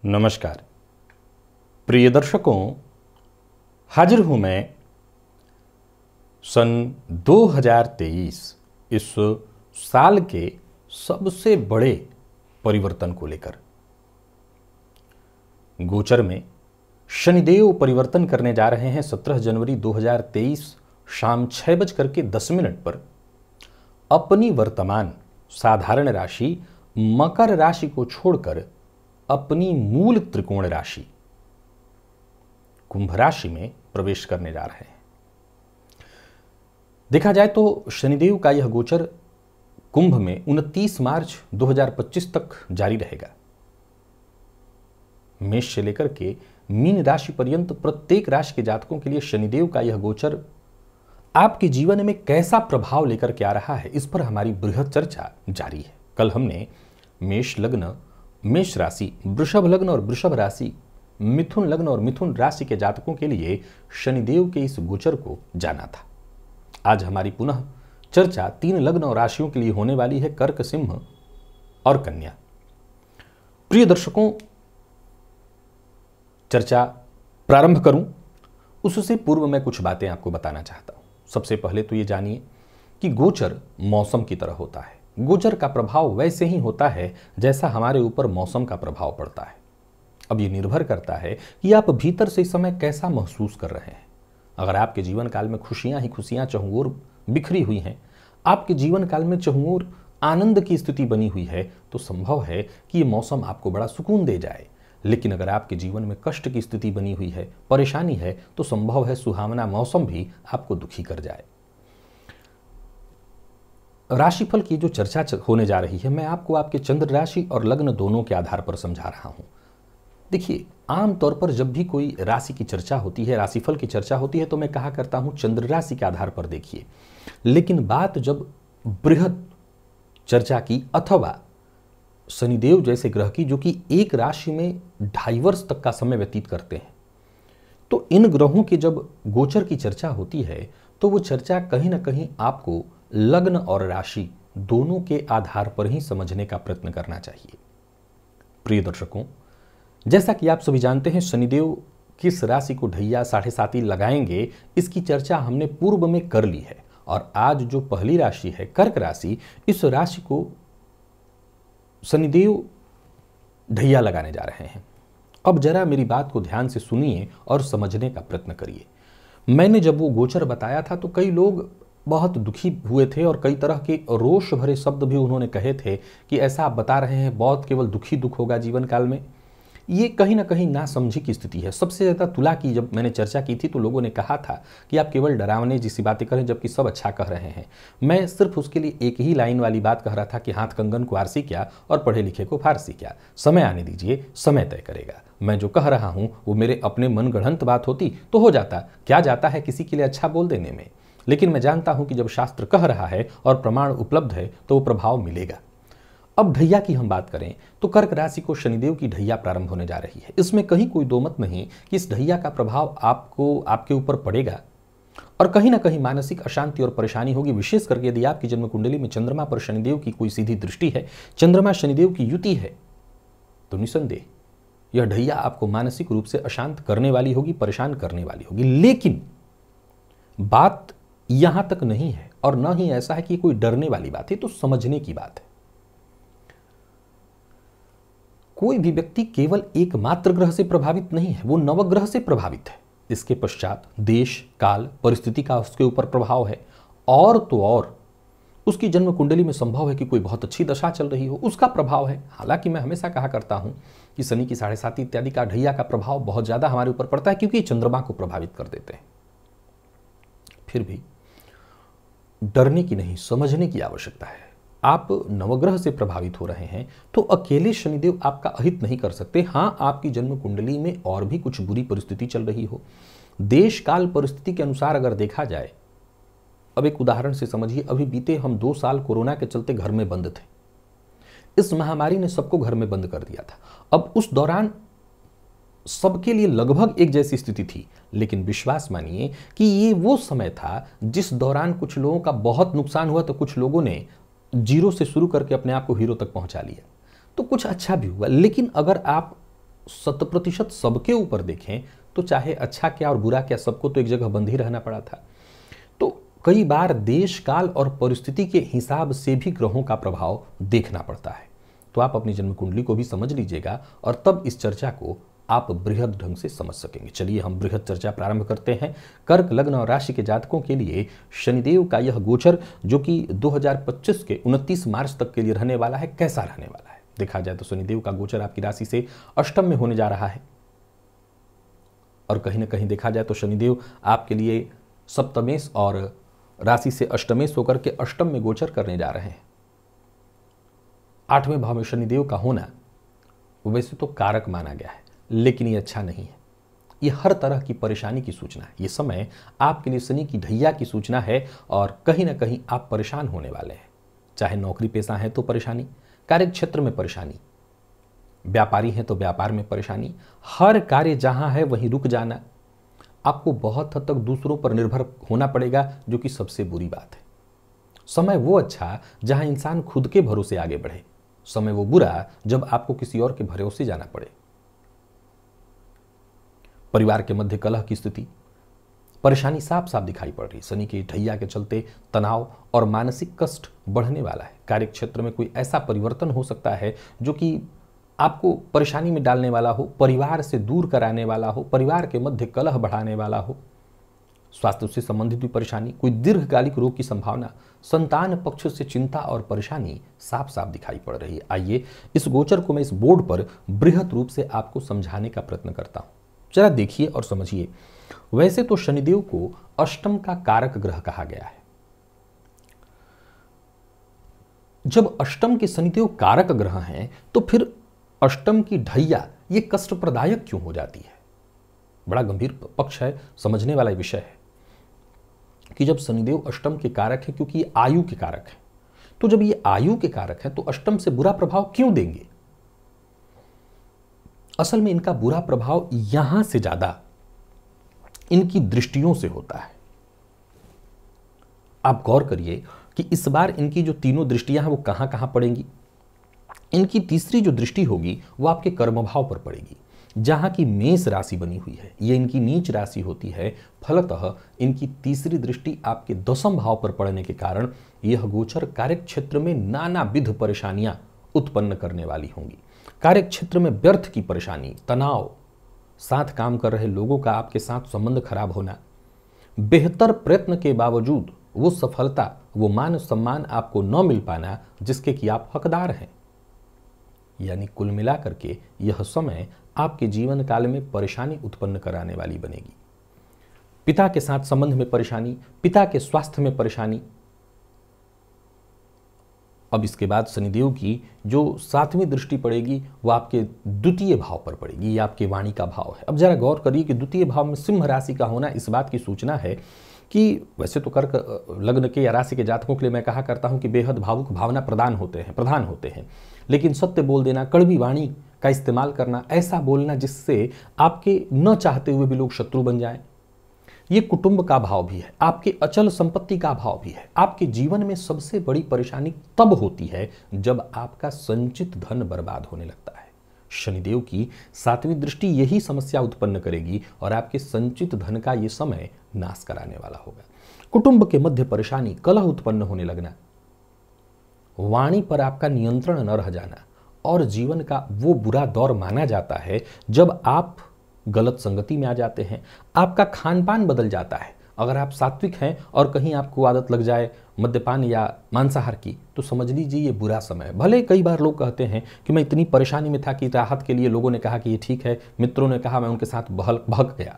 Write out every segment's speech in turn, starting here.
नमस्कार प्रिय दर्शकों, हाजिर हूं मैं सन 2023 इस साल के सबसे बड़े परिवर्तन को लेकर। गोचर में शनिदेव परिवर्तन करने जा रहे हैं 17 जनवरी 2023 शाम 6:10 पर अपनी वर्तमान साधारण राशि मकर राशि को छोड़कर अपनी मूल त्रिकोण राशि कुंभ राशि में प्रवेश करने जा रहे हैं। देखा जाए तो शनिदेव का यह गोचर कुंभ में 29 मार्च 2025 तक जारी रहेगा। मेष से लेकर के मीन राशि पर्यंत प्रत्येक राशि के जातकों के लिए शनिदेव का यह गोचर आपके जीवन में कैसा प्रभाव लेकर के आ रहा है, इस पर हमारी बृहद चर्चा जारी है। कल हमने मेष लग्न, मेष राशि, वृषभ लग्न और वृषभ राशि, मिथुन लग्न और मिथुन राशि के जातकों के लिए शनिदेव के इस गोचर को जाना था। आज हमारी पुनः चर्चा 3 लग्न और राशियों के लिए होने वाली है, कर्क, सिंह और कन्या। प्रिय दर्शकों, चर्चा प्रारंभ करूं उससे पूर्व मैं कुछ बातें आपको बताना चाहता हूं। सबसे पहले तो ये जानिए कि गोचर मौसम की तरह होता है। गोचर का प्रभाव वैसे ही होता है जैसा हमारे ऊपर मौसम का प्रभाव पड़ता है। अब ये निर्भर करता है कि आप भीतर से इस समय कैसा महसूस कर रहे हैं। अगर आपके जीवन काल में खुशियां ही खुशियां चहुओर बिखरी हुई हैं, आपके जीवन काल में चहुओर आनंद की स्थिति बनी हुई है, तो संभव है कि ये मौसम आपको बड़ा सुकून दे जाए। लेकिन अगर आपके जीवन में कष्ट की स्थिति बनी हुई है, परेशानी है, तो संभव है सुहावना मौसम भी आपको दुखी कर जाए। राशिफल की जो चर्चा होने जा रही है, मैं आपको आपके चंद्र राशि और लग्न दोनों के आधार पर समझा रहा हूं। देखिए, आमतौर पर जब भी कोई राशि की चर्चा होती है, राशिफल की चर्चा होती है, तो मैं कहा करता हूं चंद्र राशि के आधार पर देखिए। लेकिन बात जब बृहद चर्चा की अथवा शनिदेव जैसे ग्रह की, जो कि एक राशि में 2.5 वर्ष तक का समय व्यतीत करते हैं, तो इन ग्रहों की जब गोचर की चर्चा होती है तो वो चर्चा कहीं ना कहीं आपको लग्न और राशि दोनों के आधार पर ही समझने का प्रयत्न करना चाहिए। प्रिय दर्शकों, जैसा कि आप सभी जानते हैं, शनिदेव किस राशि को ढैया 7.5 लगाएंगे, इसकी चर्चा हमने पूर्व में कर ली है। और आज जो पहली राशि है कर्क राशि, इस राशि को शनिदेव ढैया लगाने जा रहे हैं। अब जरा मेरी बात को ध्यान से सुनिए और समझने का प्रयत्न करिए। मैंने जब वो गोचर बताया था तो कई लोग बहुत दुखी हुए थे और कई तरह के रोष भरे शब्द भी उन्होंने कहे थे कि ऐसा आप बता रहे हैं, बहुत केवल दुखी दुख होगा जीवन काल में। ये कहीं ना कहीं नासमझी की स्थिति है। सबसे ज़्यादा तुला की जब मैंने चर्चा की थी तो लोगों ने कहा था कि आप केवल डरावने जैसी बातें करें जबकि सब अच्छा कह रहे हैं। मैं सिर्फ उसके लिए एक ही लाइन वाली बात कह रहा था कि हाथ कंगन को आरसी क्या और पढ़े लिखे को फारसी क्या। समय आने दीजिए, समय तय करेगा। मैं जो कह रहा हूँ वो मेरे अपने मनगढ़ंत बात होती तो हो जाता, क्या जाता है किसी के लिए अच्छा बोल देने में। लेकिन मैं जानता हूं कि जब शास्त्र कह रहा है और प्रमाण उपलब्ध है तो वो प्रभाव मिलेगा। अब ढैया की हम बात करें तो कर्क राशि को शनिदेव की ढैया प्रारंभ होने जा रही है। इसमें कहीं कोई दो मत नहीं कि इस ढैया का प्रभाव आपको आपके ऊपर पड़ेगा और कहीं ना कहीं मानसिक अशांति और परेशानी होगी। विशेष करके यदि आपकी जन्म कुंडली में चंद्रमा पर शनिदेव की कोई सीधी दृष्टि है, चंद्रमा शनिदेव की युति है, तो निसंदेह यह ढैया आपको मानसिक रूप से अशांत करने वाली होगी, परेशान करने वाली होगी। लेकिन बात यहां तक नहीं है और न ही ऐसा है कि कोई डरने वाली बात है, तो समझने की बात है। कोई भी व्यक्ति केवल एकमात्र ग्रह से प्रभावित नहीं है, वो नवग्रह से प्रभावित है। इसके पश्चात देश काल परिस्थिति का उसके ऊपर प्रभाव है और तो और उसकी जन्म कुंडली में संभव है कि कोई बहुत अच्छी दशा चल रही हो, उसका प्रभाव है। हालांकि मैं हमेशा कहा करता हूं कि शनि की 7.5 इत्यादि का ढैया का प्रभाव बहुत ज्यादा हमारे ऊपर पड़ता है क्योंकि चंद्रमा को प्रभावित कर देते हैं। फिर भी डरने की नहीं, समझने की आवश्यकता है। आप नवग्रह से प्रभावित हो रहे हैं तो अकेले शनिदेव आपका अहित नहीं कर सकते। हां, आपकी जन्म कुंडली में और भी कुछ बुरी परिस्थिति चल रही हो, देश काल परिस्थिति के अनुसार अगर देखा जाए। अब एक उदाहरण से समझिए, अभी बीते हम 2 साल कोरोना के चलते घर में बंद थे। इस महामारी ने सबको घर में बंद कर दिया था। अब उस दौरान सबके लिए लगभग एक जैसी स्थिति थी, लेकिन विश्वास मानिए कि ये वो समय था जिस दौरान कुछ लोगों का बहुत नुकसान हुआ तो कुछ लोगों ने जीरो से शुरू करके अपने आप को हीरो तक पहुंचा लिया, तो कुछ अच्छा भी हुआ। लेकिन अगर आप 100% सबके ऊपर देखें तो चाहे अच्छा क्या और बुरा क्या, सबको तो एक जगह बंद ही रहना पड़ा था। तो कई बार देश काल और परिस्थिति के हिसाब से भी ग्रहों का प्रभाव देखना पड़ता है। तो आप अपनी जन्म कुंडली को भी समझ लीजिएगा और तब इस चर्चा को आप बृहद ढंग से समझ सकेंगे। चलिए हम बृहद चर्चा प्रारंभ करते हैं। कर्क लग्न और राशि के जातकों के लिए शनिदेव का यह गोचर जो कि 2025 के 29 मार्च तक के लिए रहने वाला है, कैसा रहने वाला है? देखा जाए तो शनिदेव का गोचर आपकी राशि से अष्टम में होने जा रहा है और कहीं ना कहीं देखा जाए तो शनिदेव आपके लिए सप्तमेश और राशि से अष्टमेश होकर के अष्टम में गोचर करने जा रहे हैं। 8वें भाव में शनिदेव का होना वैसे तो कारक माना गया है, लेकिन ये अच्छा नहीं है। ये हर तरह की परेशानी की सूचना है। ये समय आपके लिए शनि की ढैया की सूचना है और कहीं ना कहीं आप परेशान होने वाले हैं। चाहे नौकरी पेशा है तो परेशानी, कार्य क्षेत्र में परेशानी, व्यापारी हैं तो व्यापार में परेशानी, हर कार्य जहां है वहीं रुक जाना, आपको बहुत हद तक दूसरों पर निर्भर होना पड़ेगा, जो कि सबसे बुरी बात है। समय वो अच्छा जहां इंसान खुद के भरोसे आगे बढ़े, समय वो बुरा जब आपको किसी और के भरोसे जाना पड़े। परिवार के मध्य कलह की स्थिति, परेशानी साफ साफ दिखाई पड़ रही। शनि की ढैया के चलते तनाव और मानसिक कष्ट बढ़ने वाला है। कार्य क्षेत्र में कोई ऐसा परिवर्तन हो सकता है जो कि आपको परेशानी में डालने वाला हो, परिवार से दूर कराने वाला हो, परिवार के मध्य कलह बढ़ाने वाला हो। स्वास्थ्य से संबंधित भी परेशानी, कोई दीर्घकालिक रोग की संभावना, संतान पक्ष से चिंता और परेशानी साफ साफ दिखाई पड़ रही है। आइए इस गोचर को मैं इस बोर्ड पर बृहद रूप से आपको समझाने का प्रयत्न करता हूं। जरा देखिए और समझिए। वैसे तो शनिदेव को अष्टम का कारक ग्रह कहा गया है। जब अष्टम के शनिदेव कारक ग्रह हैं तो फिर अष्टम की ढैया ये कष्ट प्रदायक क्यों हो जाती है? बड़ा गंभीर पक्ष है, समझने वाला विषय है कि जब शनिदेव अष्टम के कारक है, क्योंकि ये आयु के कारक है, तो जब ये आयु के कारक है तो अष्टम से बुरा प्रभाव क्यों देंगे? असल में इनका बुरा प्रभाव यहां से ज्यादा इनकी दृष्टियों से होता है। आप गौर करिए कि इस बार इनकी जो तीनों दृष्टियां हैं वो कहां कहां पड़ेंगी। इनकी तीसरी जो दृष्टि होगी वो आपके कर्म भाव पर पड़ेगी, जहां की मेष राशि बनी हुई है, ये इनकी नीच राशि होती है। फलतः इनकी तीसरी दृष्टि आपके दशम भाव पर पड़ने के कारण यह गोचर कार्य क्षेत्र में नानाविध परेशानियां उत्पन्न करने वाली होंगी। कार्य क्षेत्र में व्यर्थ की परेशानी, तनाव, साथ काम कर रहे लोगों का आपके साथ संबंध खराब होना, बेहतर प्रयत्न के बावजूद वो सफलता, वो मान सम्मान आपको न मिल पाना जिसके कि आप हकदार हैं। यानी कुल मिलाकर के यह समय आपके जीवन काल में परेशानी उत्पन्न कराने वाली बनेगी। पिता के साथ संबंध में परेशानी, पिता के स्वास्थ्य में परेशानी। अब इसके बाद शनिदेव की जो 7वीं दृष्टि पड़ेगी वो आपके द्वितीय भाव पर पड़ेगी। ये आपके वाणी का भाव है। अब जरा गौर करिए कि द्वितीय भाव में सिंह राशि का होना इस बात की सूचना है कि वैसे तो कर्क लग्न के या राशि के जातकों के लिए मैं कहा करता हूं कि बेहद भावुक भावना प्रधान होते हैं, लेकिन सत्य बोल देना, कड़वी वाणी का इस्तेमाल करना, ऐसा बोलना जिससे आपके न चाहते हुए भी लोग शत्रु बन जाएं, ये कुटुंब का भाव भी है, आपके अचल संपत्ति का भाव भी है। आपके जीवन में सबसे बड़ी परेशानी तब होती है जब आपका संचित धन बर्बाद होने लगता है। शनिदेव की 7वीं दृष्टि यही समस्या उत्पन्न करेगी और आपके संचित धन का ये समय नाश कराने वाला होगा। कुटुंब के मध्य परेशानी, कलह उत्पन्न होने लगना, वाणी पर आपका नियंत्रण न रह जाना और जीवन का वो बुरा दौर माना जाता है जब आप गलत संगति में आ जाते हैं, आपका खान पान बदल जाता है। अगर आप सात्विक हैं और कहीं आपको आदत लग जाए मद्यपान या मांसाहार की, तो समझ लीजिए ये बुरा समय है। भले कई बार लोग कहते हैं कि मैं इतनी परेशानी में था कि राहत के लिए लोगों ने कहा कि ये ठीक है, मित्रों ने कहा, मैं उनके साथ बहक गया।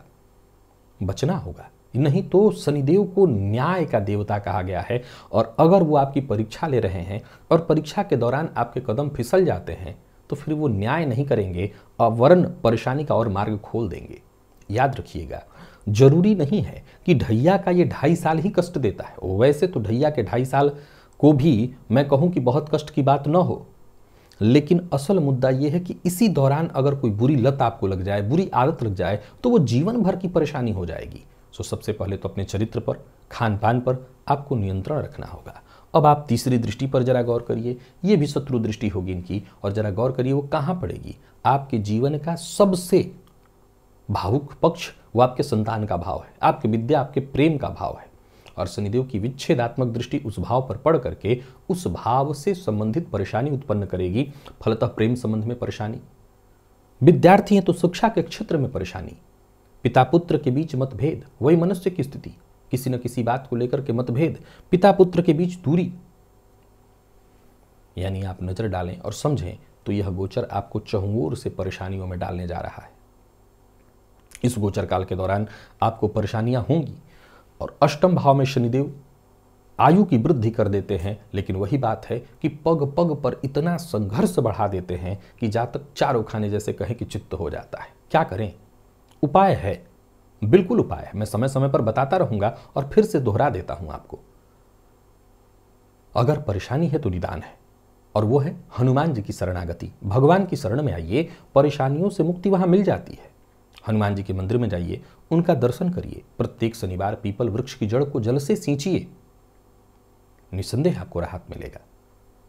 बचना होगा, नहीं तो शनिदेव को न्याय का देवता कहा गया है और अगर वो आपकी परीक्षा ले रहे हैं और परीक्षा के दौरान आपके कदम फिसल जाते हैं तो फिर वो न्याय नहीं करेंगे और वरन परेशानी का और मार्ग खोल देंगे। याद रखिएगा, जरूरी नहीं है कि ढैया का ये 2.5 साल ही कष्ट देता है। वैसे तो ढैया के 2.5 साल को भी मैं कहूं कि बहुत कष्ट की बात न हो, लेकिन असल मुद्दा यह है कि इसी दौरान अगर कोई बुरी लत आपको लग जाए, बुरी आदत लग जाए, तो वो जीवन भर की परेशानी हो जाएगी। सो सबसे पहले तो अपने चरित्र पर, खान पान पर आपको नियंत्रण रखना होगा अब आप तीसरी दृष्टि पर जरा गौर करिए, ये भी शत्रु दृष्टि होगी इनकी, और जरा गौर करिए वो कहाँ पड़ेगी। आपके जीवन का सबसे भावुक पक्ष वो आपके संतान का भाव है, आपकी विद्या, आपके प्रेम का भाव है, और शनिदेव की विच्छेदात्मक दृष्टि उस भाव पर पड़ करके उस भाव से संबंधित परेशानी उत्पन्न करेगी। फलतः प्रेम संबंध में परेशानी, विद्यार्थी हैं तो शिक्षा के क्षेत्र में परेशानी, पिता पुत्र के बीच मतभेद, वही मनुष्य की स्थिति, किसी न किसी बात को लेकर के मतभेद, पिता पुत्र के बीच दूरी। यानी आप नजर डालें और समझें तो यह गोचर आपको चहुओर से परेशानियों में डालने जा रहा है। इस गोचर काल के दौरान आपको परेशानियां होंगी, और अष्टम भाव में शनिदेव आयु की वृद्धि कर देते हैं, लेकिन वही बात है कि पग पग पर इतना संघर्ष बढ़ा देते हैं कि जातक चारों खाने जैसे कहें कि चित्त हो जाता है। क्या करें? उपाय है, बिल्कुल उपाय है, मैं समय समय पर बताता रहूंगा और फिर से दोहरा देता हूं आपको। अगर परेशानी है तो निदान है, और वो है हनुमान जी की शरणागति। भगवान की शरण में आइए, परेशानियों से मुक्ति वहां मिल जाती है। हनुमान जी के मंदिर में जाइए, उनका दर्शन करिए, प्रत्येक शनिवार पीपल वृक्ष की जड़ को जल से सींचिए, निसंदेह आपको राहत मिलेगा।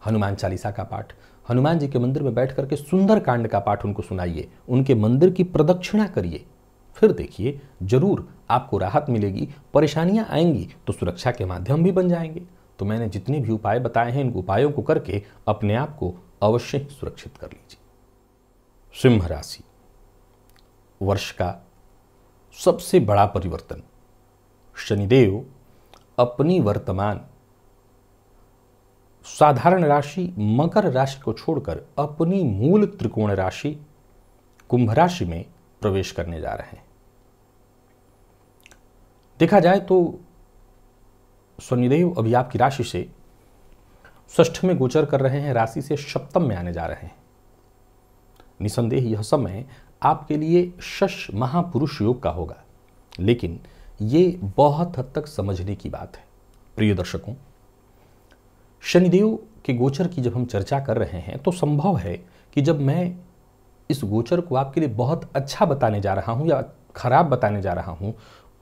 हनुमान चालीसा का पाठ, हनुमान जी के मंदिर में बैठ करके सुंदर कांड का पाठ उनको सुनाइए, उनके मंदिर की प्रदक्षिणा करिए, फिर देखिए जरूर आपको राहत मिलेगी। परेशानियां आएंगी तो सुरक्षा के माध्यम भी बन जाएंगे। तो मैंने जितने भी उपाय बताए हैं, इन उपायों को करके अपने आप को अवश्य ही सुरक्षित कर लीजिए। सिंह राशि, वर्ष का सबसे बड़ा परिवर्तन, शनिदेव अपनी वर्तमान साधारण राशि मकर राशि को छोड़कर अपनी मूल त्रिकोण राशि कुंभ राशि में प्रवेश करने जा रहे हैं। देखा जाए तो शनिदेव अभी आपकी राशि से षष्ठ में गोचर कर रहे हैं, राशि से सप्तम में आने जा रहे हैं। निसंदेह यह समय आपके लिए शश महापुरुष योग का होगा, लेकिन यह बहुत हद तक समझने की बात है। प्रिय दर्शकों, शनिदेव के गोचर की जब हम चर्चा कर रहे हैं तो संभव है कि जब मैं इस गोचर को आपके लिए बहुत अच्छा बताने जा रहा हूं या खराब बताने जा रहा हूं,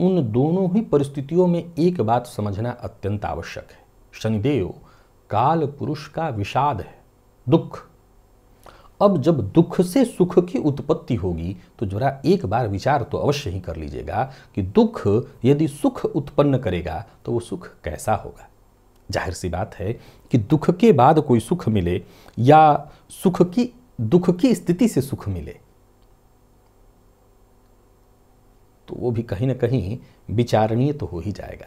उन दोनों ही परिस्थितियों में एक बात समझना अत्यंत आवश्यक है। शनिदेव काल पुरुष का विषाद है, दुख। अब जब दुख से सुख की उत्पत्ति होगी तो जरा एक बार विचार तो अवश्य ही कर लीजिएगा कि दुख यदि सुख उत्पन्न करेगा तो वो सुख कैसा होगा। जाहिर सी बात है कि दुख के बाद कोई सुख मिले या दुख की स्थिति से सुख मिले तो वो भी कहीं ना कहीं विचारणीय तो हो ही जाएगा।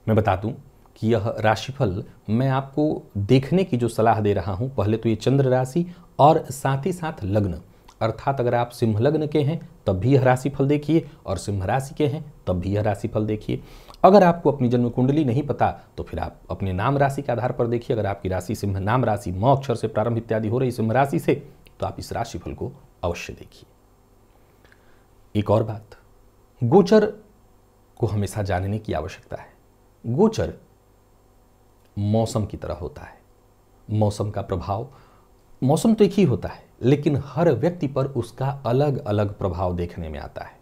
मैं बता दूं कि यह राशिफल मैं आपको देखने की जो सलाह दे रहा हूं, पहले तो ये चंद्र राशि और साथ ही साथ लग्न, अर्थात अगर आप सिंह लग्न के हैं तब भी यह राशिफल देखिए, और सिंह राशि के हैं तब भी यह राशिफल देखिए। अगर आपको अपनी जन्म कुंडली नहीं पता तो फिर आप अपने नाम राशि के आधार पर देखिए। अगर आपकी राशि सिंह, नाम राशि म अक्षर से प्रारंभ इत्यादि हो रही सिंह राशि से, तो आप इस राशिफल को अवश्य देखिए। एक और बात, गोचर को हमेशा जानने की आवश्यकता है। गोचर मौसम की तरह होता है। मौसम का प्रभाव, मौसम तो एक ही होता है लेकिन हर व्यक्ति पर उसका अलग अलग प्रभाव देखने में आता है।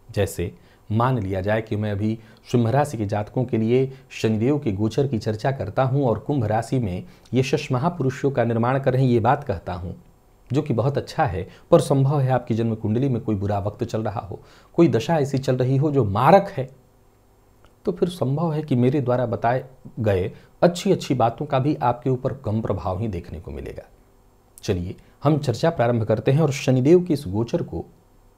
जैसे मान लिया जाए कि मैं अभी सिंह राशि के जातकों के लिए शनिदेव के गोचर की चर्चा करता हूं और कुंभ राशि में ये शश महापुरुषों का निर्माण कर रहे हैं, ये बात कहता हूं, जो कि बहुत अच्छा है। पर संभव है आपकी जन्म कुंडली में कोई बुरा वक्त चल रहा हो, कोई दशा ऐसी चल रही हो जो मारक है, तो फिर संभव है कि मेरे द्वारा बताए गए अच्छी अच्छी बातों का भी आपके ऊपर कम प्रभाव ही देखने को मिलेगा। चलिए हम चर्चा प्रारंभ करते हैं और शनिदेव के इस गोचर को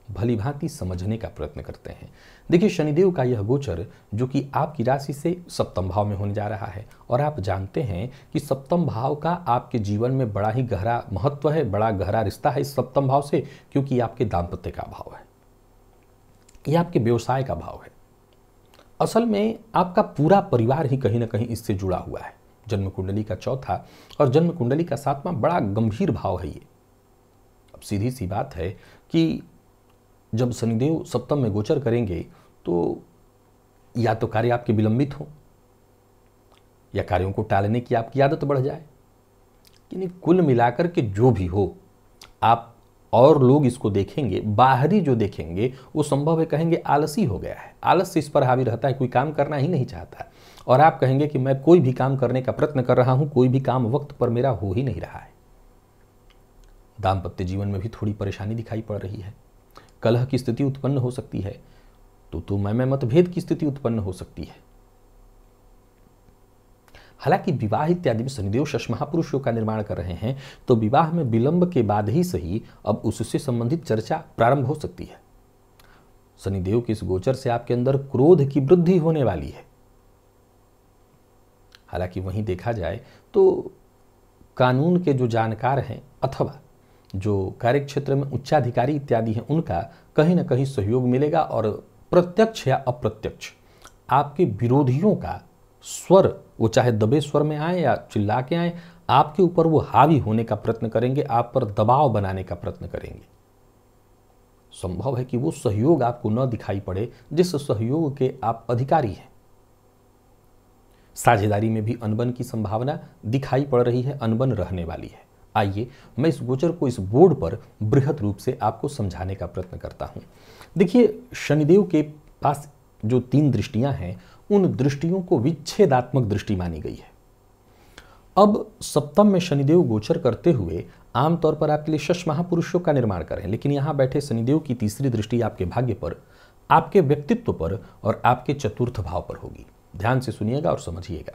भली भांति समझने का प्रयत्न करते हैं। देखिए, शनिदेव का यह गोचर जो कि आपकी राशि से सप्तम भाव में होने जा रहा है, और आप जानते हैं कि सप्तम भाव का आपके जीवन में बड़ा ही गहरा महत्व है, बड़ा गहरा रिश्ता है इस सप्तम भाव से, क्योंकि आपके दाम्पत्य का भाव है, यह आपके व्यवसाय का भाव है। असल में आपका पूरा परिवार ही कहीं ना कहीं इससे जुड़ा हुआ है। जन्म कुंडली का चौथा और जन्म कुंडली का सातवां बड़ा गंभीर भाव है ये। अब सीधी सी बात है कि जब शनिदेव सप्तम में गोचर करेंगे तो या तो कार्य आपके विलंबित हो या कार्यों को टालने की आपकी आदत बढ़ जाए। यानी कुल मिलाकर के जो भी हो, आप और लोग इसको देखेंगे, बाहरी जो देखेंगे वो संभव है कहेंगे आलसी हो गया है, आलस्य इस पर हावी रहता है, कोई काम करना ही नहीं चाहता। और आप कहेंगे कि मैं कोई भी काम करने का प्रयत्न कर रहा हूं, कोई भी काम वक्त पर मेरा हो ही नहीं रहा है। दाम्पत्य जीवन में भी थोड़ी परेशानी दिखाई पड़ रही है, कलह की स्थिति उत्पन्न हो सकती है, तो मैं मतभेद की स्थिति उत्पन्न हो सकती है। हालांकि विवाह इत्यादि में शनिदेव शश महापुरुष योग का निर्माण कर रहे हैं, तो विवाह में विलंब के बाद ही सही अब उससे संबंधित चर्चा प्रारंभ हो सकती है। शनिदेव के इस गोचर से आपके अंदर क्रोध की वृद्धि होने वाली है। हालांकि वहीं देखा जाए तो कानून के जो जानकार हैं अथवा जो कार्यक्षेत्र में उच्चाधिकारी इत्यादि हैं, उनका कहीं ना कहीं सहयोग मिलेगा और प्रत्यक्ष या अप्रत्यक्ष आपके विरोधियों का स्वर, वो चाहे दबे स्वर में आए या चिल्ला के आए, आपके ऊपर वो हावी होने का प्रयत्न करेंगे, आप पर दबाव बनाने का प्रयत्न करेंगे। संभव है कि वो सहयोग आपको न दिखाई पड़े जिस सहयोग के आप अधिकारी हैं। साझेदारी में भी अनबन की संभावना दिखाई पड़ रही है, अनबन रहने वाली है। आइए मैं इस गोचर को इस बोर्ड पर बृहद रूप से आपको समझाने का प्रयत्न करता हूं। देखिए, शनिदेव के पास जो 3 दृष्टियां हैं, उन दृष्टियों को विच्छेदात्मक दृष्टि मानी गई है। अब सप्तम में शनिदेव गोचर करते हुए आमतौर पर आपके लिए शश महापुरुषों का निर्माण करें, लेकिन यहां बैठे शनिदेव की तीसरी दृष्टि आपके भाग्य पर, आपके व्यक्तित्व पर और आपके चतुर्थ भाव पर होगी। ध्यान से सुनिएगा और समझिएगा।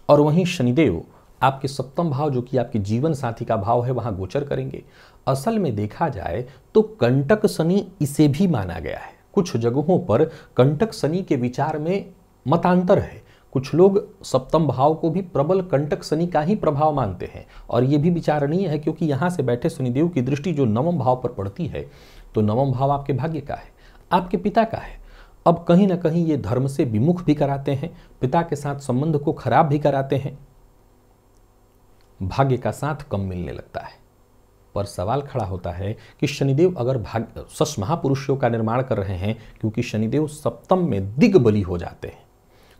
और वहीं शनिदेव आपके सप्तम भाव, जो कि आपके जीवन साथी का भाव है, वहां गोचर करेंगे। असल में देखा जाए तो कंटक शनि इसे भी माना गया है। कुछ जगहों पर कंटक शनि के विचार में मतांतर है। कुछ लोग सप्तम भाव को भी प्रबल कंटक शनि का ही प्रभाव मानते हैं, और यह भी विचारणीय है क्योंकि यहां से बैठे शनिदेव की दृष्टि जो नवम भाव पर पड़ती है, तो नवम भाव आपके भाग्य का है, आपके पिता का है। अब कहीं ना कहीं ये धर्म से विमुख भी कराते हैं, पिता के साथ संबंध को खराब भी कराते हैं, भाग्य का साथ कम मिलने लगता है। पर सवाल खड़ा होता है कि शनिदेव अगर शश महापुरुषों का निर्माण कर रहे हैं, क्योंकि शनिदेव सप्तम में दिग्बली हो जाते हैं,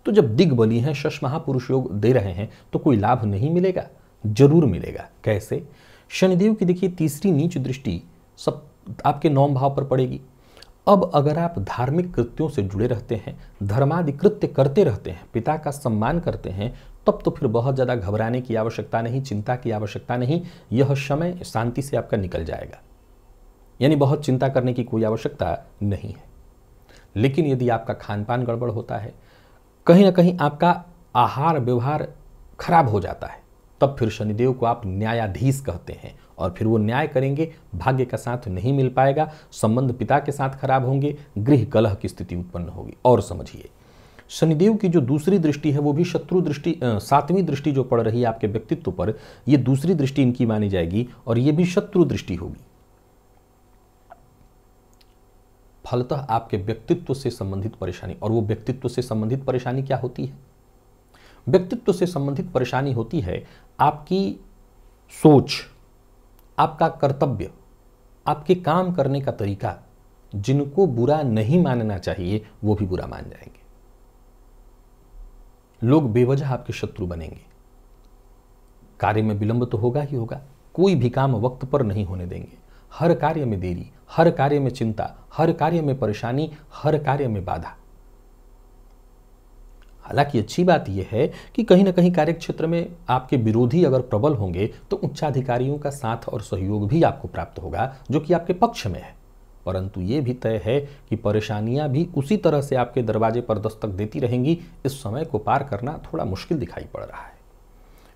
तो जब दिग्बली हैं, शश महापुरुष योग दे रहे हैं, तो कोई लाभ नहीं मिलेगा? जरूर मिलेगा। कैसे? शनिदेव की देखिए तीसरी नीच दृष्टि सब आपके 9 भाव पर पड़ेगी। अब अगर आप धार्मिक कृत्यों से जुड़े रहते हैं, धर्मादि कृत्य करते रहते हैं, पिता का सम्मान करते हैं, तब तो फिर बहुत ज़्यादा घबराने की आवश्यकता नहीं, चिंता की आवश्यकता नहीं। यह समय शांति से आपका निकल जाएगा, यानी बहुत चिंता करने की कोई आवश्यकता नहीं है। लेकिन यदि आपका खान पान गड़बड़ होता है, कहीं ना कहीं आपका आहार व्यवहार खराब हो जाता है, तब फिर शनिदेव को आप न्यायाधीश कहते हैं, और फिर वो न्याय करेंगे, भाग्य का साथ नहीं मिल पाएगा, संबंध पिता के साथ खराब होंगे, गृह कलह की स्थिति उत्पन्न होगी। और समझिए, शनिदेव की जो दूसरी दृष्टि है वो भी शत्रु दृष्टि, 7वीं दृष्टि जो पड़ रही है आपके व्यक्तित्व पर, ये दूसरी दृष्टि इनकी मानी जाएगी, और ये भी शत्रु दृष्टि होगी। फलतः आपके व्यक्तित्व से संबंधित परेशानी, और वो व्यक्तित्व से संबंधित परेशानी क्या होती है? व्यक्तित्व से संबंधित परेशानी होती है आपकी सोच, आपका कर्तव्य, आपके काम करने का तरीका। जिनको बुरा नहीं मानना चाहिए वो भी बुरा मान जाएंगे। लोग बेवजह आपके शत्रु बनेंगे। कार्य में विलंब तो होगा ही होगा, कोई भी काम वक्त पर नहीं होने देंगे। हर कार्य में देरी, हर कार्य में चिंता, हर कार्य में परेशानी, हर कार्य में बाधा। हालांकि अच्छी बात यह है कि कहीं ना कहीं कार्यक्षेत्र में आपके विरोधी अगर प्रबल होंगे तो उच्चाधिकारियों का साथ और सहयोग भी आपको प्राप्त होगा, जो कि आपके पक्ष में है। परंतु ये भी तय है कि परेशानियां भी उसी तरह से आपके दरवाजे पर दस्तक देती रहेंगी। इस समय को पार करना थोड़ा मुश्किल दिखाई पड़ रहा है।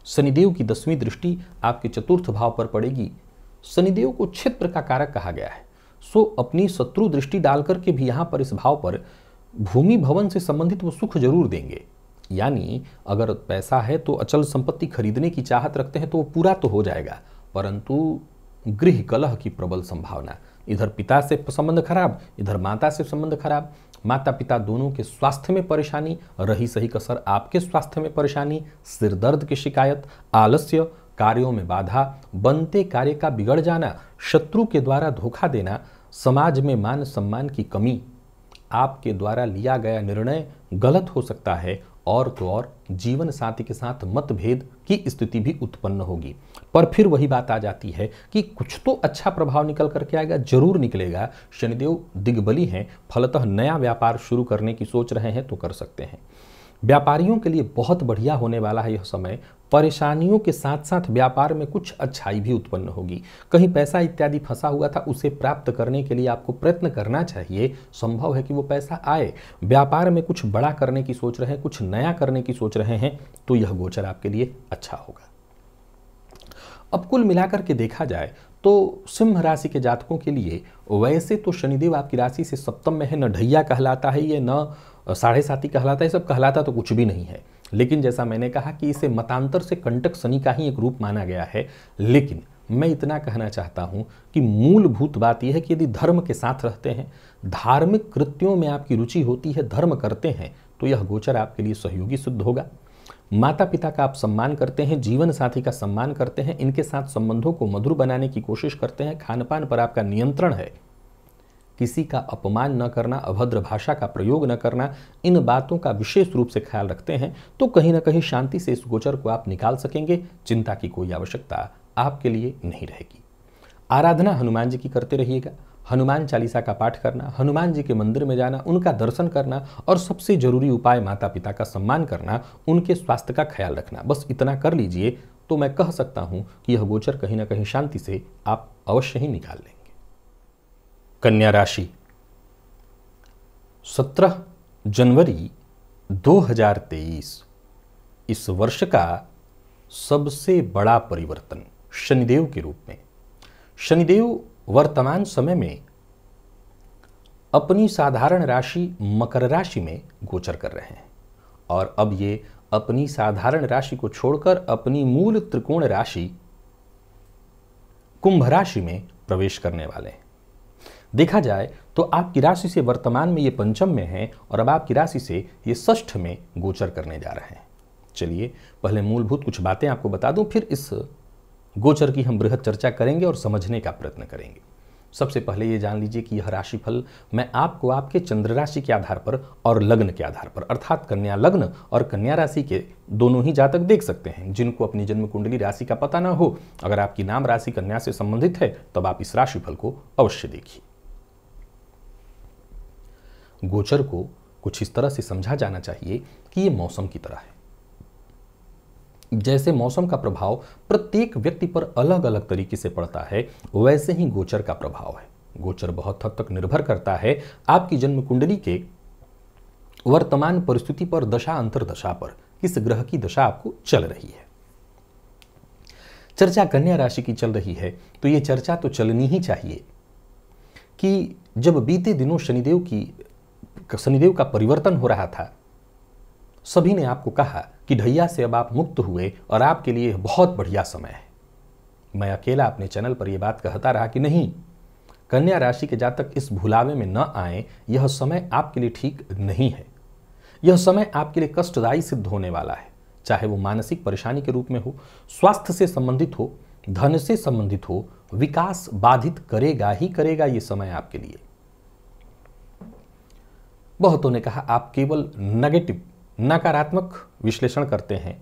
शनिदेव की 10वीं दृष्टि आपके चतुर्थ भाव पर पड़ेगी। शनिदेव को क्षेत्र का कारक कहा गया है, सो अपनी शत्रु दृष्टि डालकर के भी यहां पर इस भाव पर भूमि भवन से संबंधित वो सुख जरूर देंगे। यानी अगर पैसा है तो अचल संपत्ति खरीदने की चाहत रखते हैं तो वो पूरा तो हो जाएगा, परंतु गृह कलह की प्रबल संभावना। इधर पिता से संबंध खराब, इधर माता से संबंध खराब, माता पिता दोनों के स्वास्थ्य में परेशानी, रही सही कसर आपके स्वास्थ्य में परेशानी, सिर दर्द की शिकायत, आलस्य, कार्यों में बाधा, बनते कार्य का बिगड़ जाना, शत्रु के द्वारा धोखा देना, समाज में मान सम्मान की कमी, आपके द्वारा लिया गया निर्णय गलत हो सकता है और तो और जीवन साथी के साथ मतभेद की स्थिति भी उत्पन्न होगी। पर फिर वही बात आ जाती है कि कुछ तो अच्छा प्रभाव निकल करके आएगा, जरूर निकलेगा। शनिदेव दिग्बली हैं, फलतः नया व्यापार शुरू करने की सोच रहे हैं तो कर सकते हैं। व्यापारियों के लिए बहुत बढ़िया होने वाला है यह समय। परेशानियों के साथ साथ व्यापार में कुछ अच्छाई भी उत्पन्न होगी। कहीं पैसा इत्यादि फंसा हुआ था, उसे प्राप्त करने के लिए आपको प्रयत्न करना चाहिए। संभव है कि वो पैसा आए। व्यापार में कुछ बड़ा करने की सोच रहे हैं, कुछ नया करने की सोच रहे हैं, तो यह गोचर आपके लिए अच्छा होगा। अब कुल मिलाकर के देखा जाए तो सिंह राशि के जातकों के लिए वैसे तो शनिदेव आपकी राशि से सप्तम में है, न ढैया कहलाता है ये, न साढ़े साती कहलाता है, सब कहलाता तो कुछ भी नहीं है। लेकिन जैसा मैंने कहा कि इसे मतांतर से कंटक शनि का ही एक रूप माना गया है। लेकिन मैं इतना कहना चाहता हूं कि मूलभूत बात यह है कि यदि धर्म के साथ रहते हैं, धार्मिक कृत्यों में आपकी रुचि होती है, धर्म करते हैं, तो यह गोचर आपके लिए सहयोगी सिद्ध होगा। माता पिता का आप सम्मान करते हैं, जीवन साथी का सम्मान करते हैं, इनके साथ संबंधों को मधुर बनाने की कोशिश करते हैं, खान पान पर आपका नियंत्रण है, किसी का अपमान न करना, अभद्र भाषा का प्रयोग न करना, इन बातों का विशेष रूप से ख्याल रखते हैं, तो कहीं ना कहीं शांति से इस गोचर को आप निकाल सकेंगे। चिंता की कोई आवश्यकता आपके लिए नहीं रहेगी। आराधना हनुमान जी की करते रहिएगा। हनुमान चालीसा का पाठ करना, हनुमान जी के मंदिर में जाना, उनका दर्शन करना, और सबसे जरूरी उपाय माता पिता का सम्मान करना, उनके स्वास्थ्य का ख्याल रखना, बस इतना कर लीजिए तो मैं कह सकता हूं कि यह गोचर कहीं ना कहीं शांति से आप अवश्य ही निकाल लेंगे। कन्या राशि, 17 जनवरी 2023 इस वर्ष का सबसे बड़ा परिवर्तन शनिदेव के रूप में। शनिदेव वर्तमान समय में अपनी साधारण राशि मकर राशि में गोचर कर रहे हैं, और अब ये अपनी साधारण राशि को छोड़कर अपनी मूल त्रिकोण राशि कुंभ राशि में प्रवेश करने वाले हैं। देखा जाए तो आपकी राशि से वर्तमान में ये पंचम में है, और अब आपकी राशि से ये षष्ठ में गोचर करने जा रहे हैं। चलिए पहले मूलभूत कुछ बातें आपको बता दूं, फिर इस गोचर की हम बृहद चर्चा करेंगे और समझने का प्रयत्न करेंगे। सबसे पहले ये जान लीजिए कि यह राशिफल मैं आपको आपके चंद्र राशि के आधार पर और लग्न के आधार पर, अर्थात कन्या लग्न और कन्या राशि के दोनों ही जातक देख सकते हैं। जिनको अपनी जन्म कुंडली राशि का पता ना हो, अगर आपकी नाम राशि कन्या से संबंधित है, तब आप इस राशिफल को अवश्य देखिए। गोचर को कुछ इस तरह से समझा जाना चाहिए कि ये मौसम की तरह है। जैसे मौसम का प्रभाव प्रत्येक व्यक्ति पर अलग अलग तरीके से पड़ता है, वैसे ही गोचर का प्रभाव है। गोचर बहुत हद तक निर्भर करता है आपकी जन्म कुंडली के वर्तमान परिस्थिति पर, दशा अंतरदशा पर, किस ग्रह की दशा आपको चल रही है। चर्चा कन्या राशि की चल रही है तो ये चर्चा तो चलनी ही चाहिए कि जब बीते दिनों शनिदेव का परिवर्तन हो रहा था, सभी ने आपको कहा कि ढैया से अब आप मुक्त हुए और आपके लिए बहुत बढ़िया समय है। मैं अकेला अपने चैनल पर यह बात कहता रहा कि नहीं, कन्या राशि के जातक इस भुलावे में न आए, यह समय आपके लिए ठीक नहीं है। यह समय आपके लिए कष्टदायी सिद्ध होने वाला है, चाहे वो मानसिक परेशानी के रूप में हो, स्वास्थ्य से संबंधित हो, धन से संबंधित हो, विकास बाधित करेगा ही करेगा ये समय आपके लिए। बहुतों ने कहा आप केवल नेगेटिव, नकारात्मक विश्लेषण करते हैं,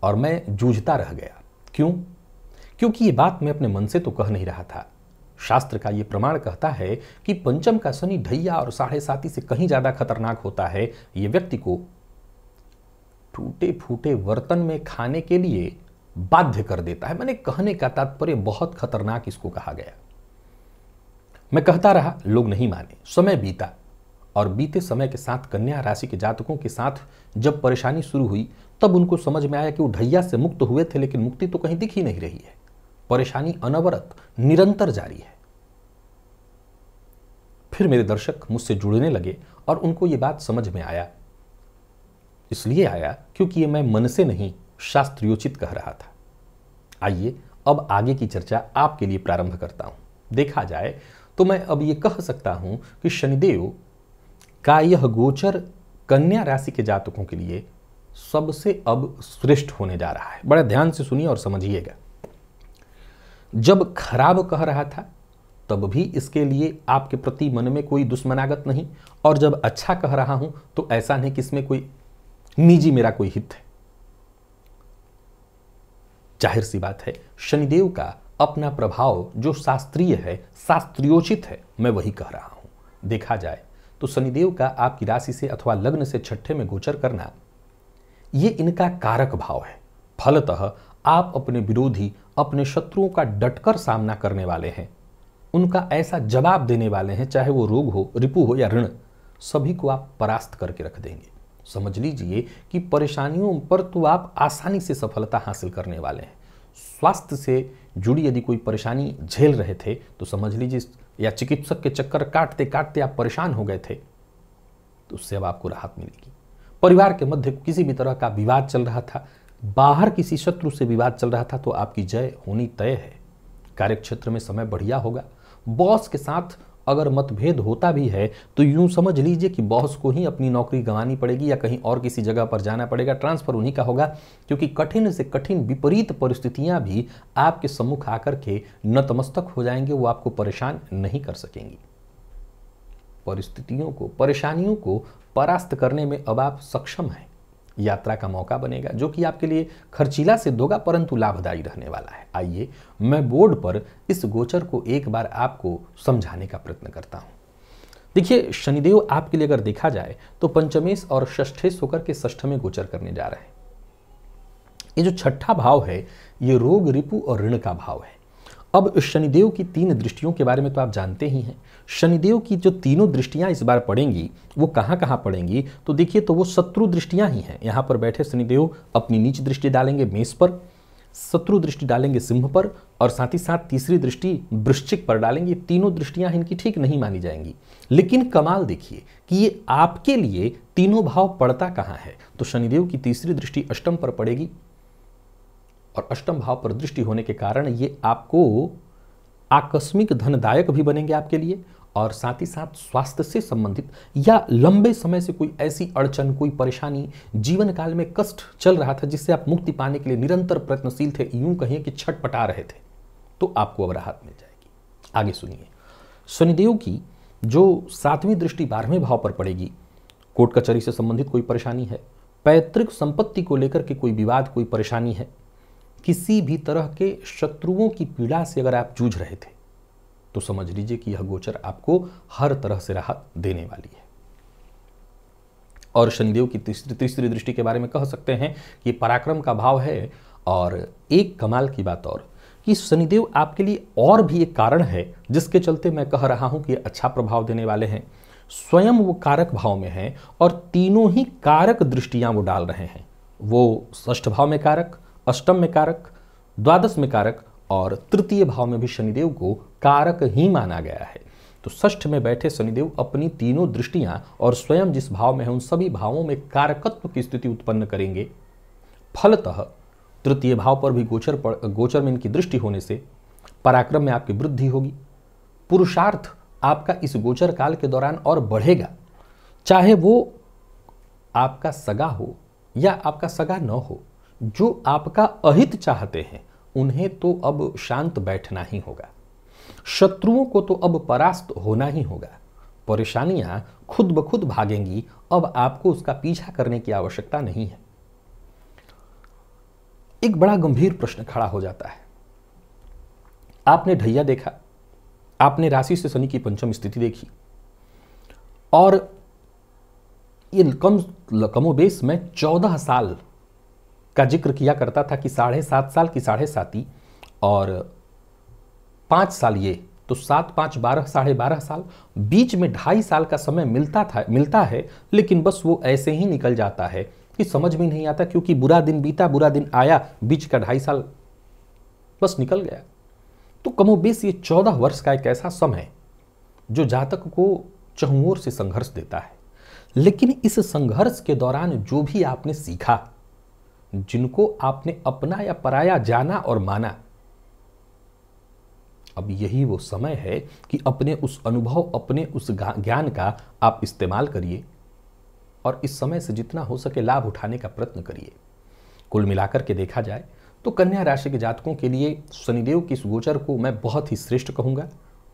और मैं जूझता रह गया। क्यों? क्योंकि ये बात मैं अपने मन से तो कह नहीं रहा था। शास्त्र का ये प्रमाण कहता है कि पंचम का शनि ढैया और साढ़े साती से कहीं ज्यादा खतरनाक होता है। ये व्यक्ति को टूटे फूटे बर्तन में खाने के लिए बाध्य कर देता है। मैंने कहने का तात्पर्य बहुत खतरनाक इसको कहा गया। मैं कहता रहा, लोग नहीं माने। समय बीता, और बीते समय के साथ कन्या राशि के जातकों के साथ जब परेशानी शुरू हुई, तब उनको समझ में आया कि वो ढैया से मुक्त हुए थे, लेकिन मुक्ति तो कहीं दिख ही नहीं रही है। परेशानी अनवरत निरंतर जारी है। फिर मेरे दर्शक मुझसे जुड़ने लगे और उनको ये बात समझ में आया। इसलिए आया क्योंकि ये मैं मन से नहीं, शास्त्रोचित कह रहा था। आइए अब आगे की चर्चा आपके लिए प्रारंभ करता हूं। देखा जाए तो मैं अब ये कह सकता हूं कि शनिदेव का यह गोचर कन्या राशि के जातकों के लिए सबसे अब श्रेष्ठ होने जा रहा है। बड़ा ध्यान से सुनिए और समझिएगा। जब खराब कह रहा था तब भी इसके लिए आपके प्रति मन में कोई दुश्मनागत नहीं, और जब अच्छा कह रहा हूं तो ऐसा नहीं कि इसमें कोई निजी मेरा कोई हित है। जाहिर सी बात है, शनिदेव का अपना प्रभाव जो शास्त्रीय है, शास्त्रियोचित है, मैं वही कह रहा हूं। देखा जाए तो शनिदेव का आपकी राशि से अथवा लग्न से छठे में गोचर करना, ये इनका कारक भाव है। फलतः आप अपने विरोधी, अपने शत्रुओं का डटकर सामना करने वाले हैं, उनका ऐसा जवाब देने वाले हैं, चाहे वो रोग हो, रिपु हो या ऋण, सभी को आप परास्त करके रख देंगे। समझ लीजिए कि परेशानियों पर तो आप आसानी से सफलता हासिल करने वाले हैं। स्वास्थ्य से जुड़ी यदि कोई परेशानी झेल रहे थे तो समझ लीजिए, या चिकित्सक के चक्कर काटते काटते आप परेशान हो गए थे, तो उससे अब आपको राहत मिलेगी। परिवार के मध्य किसी भी तरह का विवाद चल रहा था, बाहर किसी शत्रु से विवाद चल रहा था, तो आपकी जय होनी तय है। कार्यक्षेत्र में समय बढ़िया होगा। बॉस के साथ अगर मतभेद होता भी है तो यूं समझ लीजिए कि बॉस को ही अपनी नौकरी गंवानी पड़ेगी या कहीं और किसी जगह पर जाना पड़ेगा, ट्रांसफर उन्हीं का होगा, क्योंकि कठिन से कठिन विपरीत परिस्थितियां भी आपके सम्मुख आकर के नतमस्तक हो जाएंगे, वो आपको परेशान नहीं कर सकेंगी। परिस्थितियों को, परेशानियों को परास्त करने में अब आप सक्षम हैं। यात्रा का मौका बनेगा जो कि आपके लिए खर्चीला सिद्ध होगा परंतु लाभदायी रहने वाला है। आइए मैं बोर्ड पर इस गोचर को एक बार आपको समझाने का प्रयत्न करता हूं। देखिए, शनिदेव आपके लिए अगर देखा जाए तो पंचमेश और षष्ठेश होकर के षष्ठ में गोचर करने जा रहे हैं। ये जो छठा भाव है, ये रोग, रिपु और ऋण का भाव है। अब शनिदेव की 3 दृष्टियों के बारे में तो आप जानते ही हैं। शनिदेव की जो तीनों दृष्टियां इस बार पड़ेंगी, वो कहां कहां पड़ेंगी, तो देखिए, तो वो शत्रु दृष्टियां ही हैं। यहां पर बैठे शनिदेव अपनी नीच दृष्टि डालेंगे मेष पर, शत्रु दृष्टि डालेंगे सिंह पर, और साथ ही साथ तीसरी दृष्टि वृश्चिक पर डालेंगे। तीनों दृष्टियां इनकी ठीक नहीं मानी जाएंगी। लेकिन कमाल देखिए कि ये आपके लिए तीनों भाव पड़ता कहां है। तो शनिदेव की तीसरी दृष्टि अष्टम पर पड़ेगी, और अष्टम भाव पर दृष्टि होने के कारण ये आपको आकस्मिक धनदायक भी बनेंगे आपके लिए, और साथ ही साथ स्वास्थ्य से संबंधित या लंबे समय से कोई ऐसी अड़चन, कोई परेशानी, जीवन काल में कष्ट चल रहा था जिससे आप मुक्ति पाने के लिए निरंतर प्रयत्नशील थे, यूं कहिए कि छटपटा रहे थे, तो आपको अब राहत मिल जाएगी। आगे सुनिए, शनिदेव की जो 7वीं दृष्टि 12वें भाव पर पड़ेगी, कोर्ट कचहरी से संबंधित कोई परेशानी है, पैतृक संपत्ति को लेकर के कोई विवाद, कोई परेशानी है, किसी भी तरह के शत्रुओं की पीड़ा से अगर आप जूझ रहे थे, तो समझ लीजिए कि यह गोचर आपको हर तरह से राहत देने वाली है। और शनिदेव की तीसरी दृष्टि के बारे में कह सकते हैं कि पराक्रम का भाव है। और एक कमाल की बात और कि शनिदेव आपके लिए और भी एक कारण है जिसके चलते मैं कह रहा हूं कि अच्छा प्रभाव देने वाले हैं। स्वयं वो कारक भाव में हैं और तीनों ही कारक दृष्टियां वो डाल रहे हैं। वो षष्ठ भाव में कारक, अष्टम में कारक, द्वादश में कारक और तृतीय भाव में भी शनिदेव को कारक ही माना गया है। तो षष्ठ में बैठे शनिदेव अपनी तीनों दृष्टियां और स्वयं जिस भाव में है उन सभी भावों में कारकत्व की स्थिति उत्पन्न करेंगे। फलतः तृतीय भाव पर भी गोचर में इनकी दृष्टि होने से पराक्रम में आपकी वृद्धि होगी। पुरुषार्थ आपका इस गोचर काल के दौरान और बढ़ेगा, चाहे वो आपका सगा हो या आपका सगा न हो। जो आपका अहित चाहते हैं उन्हें तो अब शांत बैठना ही होगा, शत्रुओं को तो अब परास्त होना ही होगा। परेशानियां खुद ब खुद भागेंगी, अब आपको उसका पीछा करने की आवश्यकता नहीं है। एक बड़ा गंभीर प्रश्न खड़ा हो जाता है। आपने ढैया देखा, आपने राशि से शनि की पंचम स्थिति देखी, और ये कमोबेश में 14 साल का जिक्र किया करता था कि 7.5 साल की 7.5 और 5 साल, ये तो 7, 5, 12, 12.5 साल, बीच में 2.5 साल का समय मिलता है। लेकिन बस वो ऐसे ही निकल जाता है कि समझ में नहीं आता, क्योंकि बुरा दिन बीता, बुरा दिन आया, बीच का 2.5 साल बस निकल गया। तो कमोबेश ये 14 वर्ष का एक ऐसा समय जो जातक को चहुं ओर से संघर्ष देता है। लेकिन इस संघर्ष के दौरान जो भी आपने सीखा, जिनको आपने अपना या पराया जाना और माना, अब यही वो समय है कि अपने उस अनुभव, अपने उस ज्ञान का आप इस्तेमाल करिए और इस समय से जितना हो सके लाभ उठाने का प्रयत्न करिए। कुल मिलाकर के देखा जाए तो कन्या राशि के जातकों के लिए शनिदेव की इस गोचर को मैं बहुत ही श्रेष्ठ कहूंगा।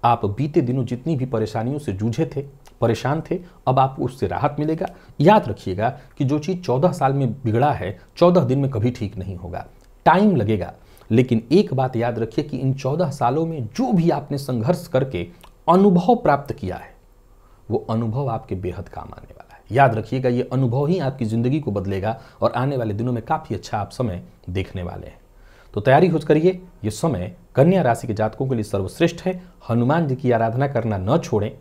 आप बीते दिनों जितनी भी परेशानियों से जूझे थे, परेशान थे, अब आपको उससे राहत मिलेगा। याद रखिएगा कि जो चीज़ 14 साल में बिगड़ा है 14 दिन में कभी ठीक नहीं होगा, टाइम लगेगा। लेकिन एक बात याद रखिए कि इन 14 सालों में जो भी आपने संघर्ष करके अनुभव प्राप्त किया है, वो अनुभव आपके बेहद काम आने वाला है। याद रखिएगा, ये अनुभव ही आपकी ज़िंदगी को बदलेगा और आने वाले दिनों में काफ़ी अच्छा आप समय देखने वाले हैं। तो तैयारी हो करिए, ये समय कन्या राशि के जातकों के लिए सर्वश्रेष्ठ है। हनुमान जी की आराधना करना न छोड़ें।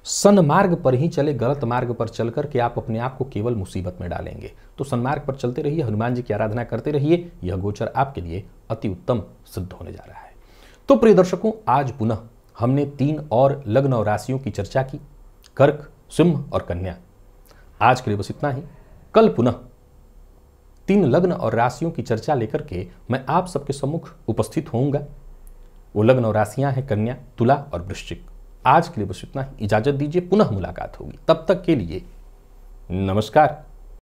सन्मार्ग पर ही चले, गलत मार्ग पर चल कर के आप अपने आप को केवल मुसीबत में डालेंगे। तो सन्मार्ग पर चलते रहिए, हनुमान जी की आराधना करते रहिए। यह गोचर आपके लिए अति उत्तम सिद्ध होने जा रहा है। तो प्रिय दर्शकों, आज पुनः हमने 3 और लग्न और राशियों की चर्चा की, कर्क, सिंह और कन्या। आज के लिए बस इतना ही। कल पुनः 3 लग्न और राशियों की चर्चा लेकर के मैं आप सबके सम्मुख उपस्थित होऊंगा। वो लग्न और राशियां हैं कन्या, तुला और वृश्चिक। आज के लिए बस इतना ही। इजाजत दीजिए, पुनः मुलाकात होगी। तब तक के लिए नमस्कार।